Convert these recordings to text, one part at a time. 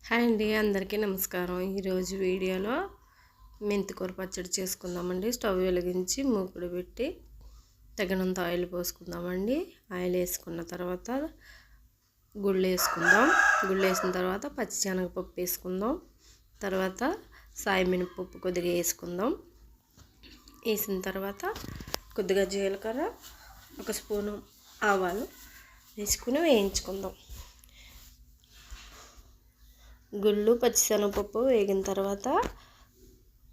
Hi అండి, అందరికీ నమస్కారం. ఈరోజు వీడియోలో మెంతికూర పచ్చడి చేసుకుందామండి. స్టవ్ వెలిగించి మూకుడు పెట్టి తగినంత ఆయిల్ పోసుకుందామండి. ఆయిల్ వేసుకున్న తర్వాత గుళ్ళు వేసుకుందాం. గుళ్ళు వేసిన తర్వాత పచ్చిశనగపప్పు వేసుకుందాం. తర్వాత సాయి మినపప్పు కొద్దిగా వేసుకుందాం. వేసిన తర్వాత కొద్దిగా జీలకర్ర, ఒక స్పూను ఆవాలు వేసుకుని వేయించుకుందాం. గుళ్ళు పచ్చిశనగపప్పు వేగిన తర్వాత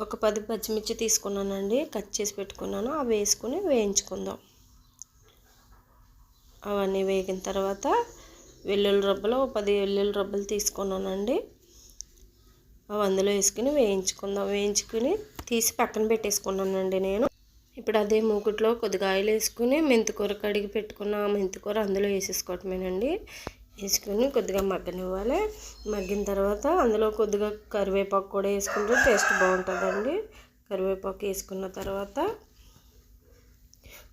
ఒక 10 పచ్చిమిర్చి తీసుకున్నానండి, కట్ చేసి పెట్టుకున్నాను. అవి వేసుకుని వేయించుకుందాం. అవన్నీ వేగిన తర్వాత వెల్లుల్లి రబ్బలు 10 వెల్లుల్లి రబ్బలు తీసుకున్నానండి. అవి అందులో వేసుకుని వేయించుకుందాం. వేయించుకుని తీసి పక్కన పెట్టేసుకున్నానండి నేను. ఇప్పుడు అదే మూకుట్లో కొద్దిగా ఆయిల్ వేసుకుని మెంతికూర కడిగి పెట్టుకున్న మెంతికూర అందులో వేసేసుకోవటమేనండి. వేసుకొని కొద్దిగా మగ్గనివ్వాలి. మగ్గిన తర్వాత అందులో కొద్దిగా కరివేపాకు కూడా వేసుకుంటే టేస్ట్ బాగుంటుందండి. కరివేపాకు వేసుకున్న తర్వాత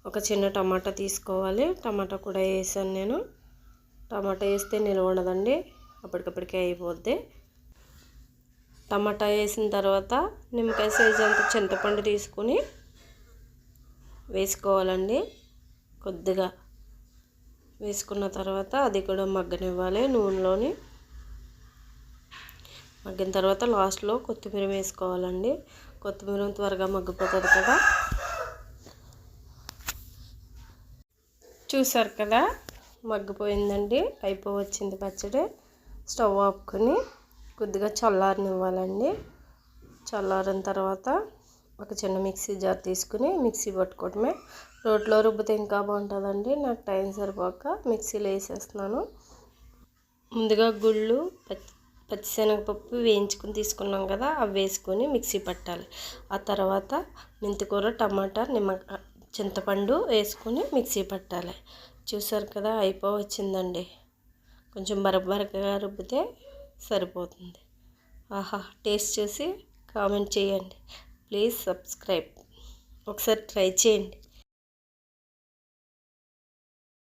ఒక చిన్న టమాటా తీసుకోవాలి. టమాటా కూడా వేసాను నేను. టమాటా వేస్తే నిల్వ ఉండదండి, అప్పటికప్పటికే అయిపోద్ది. టమాటా వేసిన తర్వాత నిమ్మకాయ సైజు అంత చింతపండు తీసుకుని వేసుకోవాలండి. కొద్దిగా వేసుకున్న తర్వాత అది కూడా మగ్గనివ్వాలి నూనెలోని. మగ్గిన తర్వాత లాస్ట్లో కొత్తిమీర వేసుకోవాలండి. కొత్తిమీర త్వరగా మగ్గిపోతుంది కదా. చూసారు కదా, మగ్గిపోయిందండి, అయిపోవచ్చింది పచ్చడి. స్టవ్ ఆపుకొని కొద్దిగా చల్లారనివ్వాలండి. చల్లారిన తర్వాత ఒక చిన్న మిక్సీ జార్ తీసుకుని మిక్సీ పట్టుకోవడమే. రోట్లో రుబ్బితే ఇంకా బాగుంటుందండి. నాకు టైం సరిపోక మిక్సీలో వేసేస్తున్నాను. ముందుగా గుళ్ళు పచ్చిశనగపప్పు వేయించుకుని తీసుకున్నాం కదా, అవి వేసుకొని మిక్సీ పట్టాలి. ఆ తర్వాత మెంతికూర, టమాటా, చింతపండు వేసుకొని మిక్సీ పట్టాలి. చూసారు కదా, అయిపోవచ్చిందండి. కొంచెం బరకగా రుబ్బితే సరిపోతుంది. ఆహా, టేస్ట్ చూసి కామెంట్ చేయండి. Please subscribe. ఒకసారి ట్రై చేయండి.